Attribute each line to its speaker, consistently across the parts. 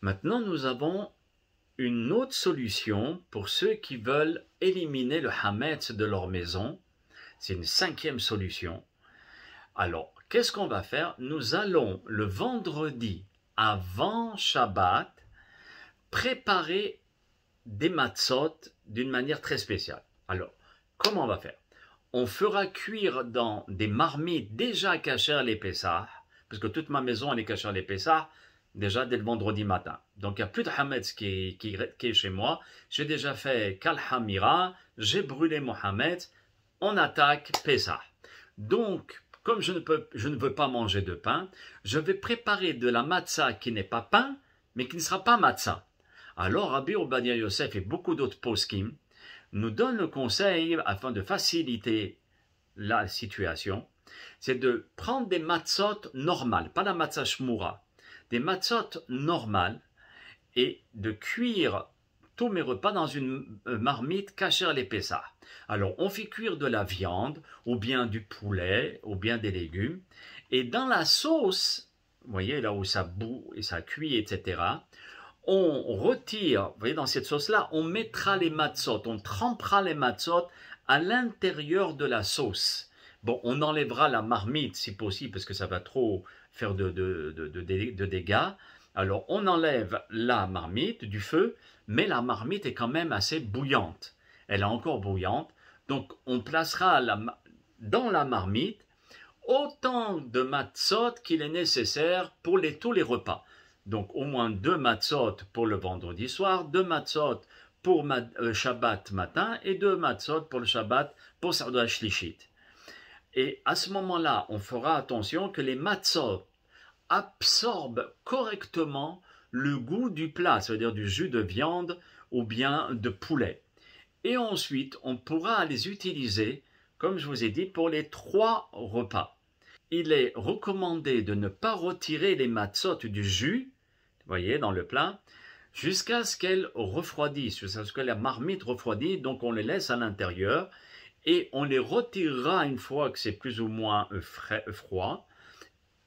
Speaker 1: Maintenant, nous avons une autre solution pour ceux qui veulent éliminer le hametz de leur maison. C'est une cinquième solution. Alors, qu'est-ce qu'on va faire? Nous allons le vendredi avant Shabbat préparer des matzot d'une manière très spéciale. Alors, comment on va faire? On fera cuire dans des marmites déjà kasher les Pessah, parce que toute ma maison elle est kasher les Pessah, déjà dès le vendredi matin. Donc il n'y a plus de hametz qui est chez moi. J'ai déjà fait kal hamira, j'ai brûlé mon hametz, on attaque Pessah. Donc, comme je ne veux pas manger de pain, je vais préparer de la matzah qui n'est pas pain, mais qui ne sera pas matzah. Alors Rabbi Obadia Yosef et beaucoup d'autres poskim nous donnent le conseil, afin de faciliter la situation, c'est de prendre des matzot normales, pas la matzah shmura, des matzot normales, et de cuire tous mes repas dans une marmite kasher les Pessah. Alors, on fait cuire de la viande, ou bien du poulet, ou bien des légumes, et dans la sauce, vous voyez là où ça bout et ça cuit, etc., on retire, vous voyez dans cette sauce-là, on mettra les matzot, on trempera les matzot à l'intérieur de la sauce. Bon, on enlèvera la marmite si possible, parce que ça va trop faire de dégâts. Alors, on enlève la marmite du feu, mais la marmite est quand même assez bouillante. Elle est encore bouillante. Donc, on placera dans la marmite autant de matzot qu'il est nécessaire pour tous les repas. Donc, au moins 2 matzot pour le vendredi soir, 2 matzot pour Shabbat matin et 2 matzot pour le Shabbat pour Seudat Shlishit. Et à ce moment-là, on fera attention que les matzot absorbent correctement le goût du plat, c'est-à-dire du jus de viande ou bien de poulet. Et ensuite, on pourra les utiliser, comme je vous ai dit, pour les 3 repas. Il est recommandé de ne pas retirer les matzot du jus, vous voyez, dans le plat, jusqu'à ce qu'elles refroidissent, jusqu'à ce que la marmite refroidisse, donc on les laisse à l'intérieur, et on les retirera une fois que c'est plus ou moins froid,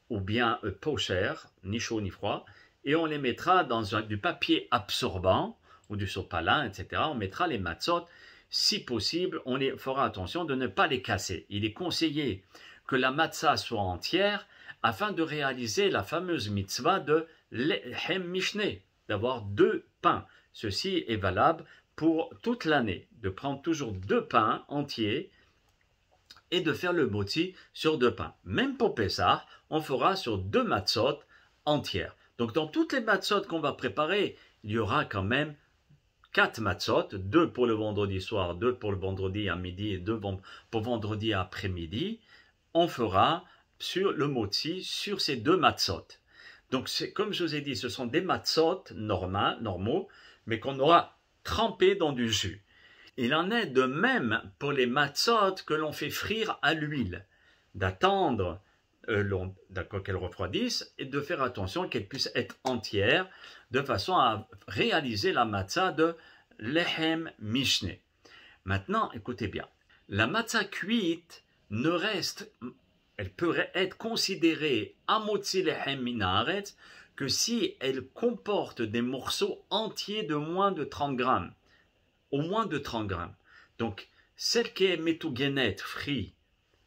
Speaker 1: ou bien pas cher, ni chaud ni froid, et on les mettra dans du papier absorbant, ou du sopalin, etc. On mettra les matzot, si possible, on fera attention de ne pas les casser. Il est conseillé que la matzah soit entière, afin de réaliser la fameuse mitzvah de lehem mishne, d'avoir 2 pains. Ceci est valable pour toute l'année, de prendre toujours 2 pains entiers et de faire le motzi sur 2 pains. Même pour Pessah, on fera sur 2 matzot entières. Donc dans toutes les matzot qu'on va préparer, il y aura quand même 4 matzot, 2 pour le vendredi soir, 2 pour le vendredi à midi et 2 pour vendredi après-midi. On fera sur le motzi sur ces 2 matzot. Donc comme je vous ai dit, ce sont des matzot normaux, mais qu'on aura trempés dans du jus. Il en est de même pour les matzot que l'on fait frire à l'huile, d'attendre qu'elles refroidissent et de faire attention qu'elles puissent être entières, de façon à réaliser la matzah de lehem mishne. Maintenant, écoutez bien, la matzah cuite elle peut être considérée amotzi lehem min haaretz que si elle comporte des morceaux entiers de moins de 30 grammes. Au moins de 30 grammes. Donc, celle qui est metougenet, frite,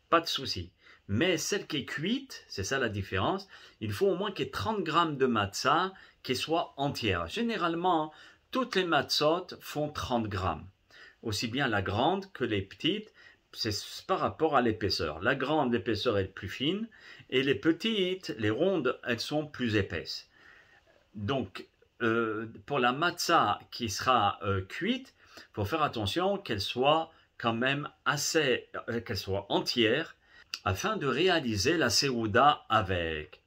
Speaker 1: pas de souci. Mais celle qui est cuite, c'est ça la différence, il faut au moins qu'il y ait 30 grammes de matzah qui soit entière. Généralement, toutes les matzot font 30 grammes. Aussi bien la grande que les petites, c'est par rapport à l'épaisseur. La grande, l'épaisseur est plus fine, et les petites, les rondes, elles sont plus épaisses. Donc, pour la matzah qui sera cuite, il faut faire attention qu'elle soit quand même qu'elle soit entière, afin de réaliser la séouda avec.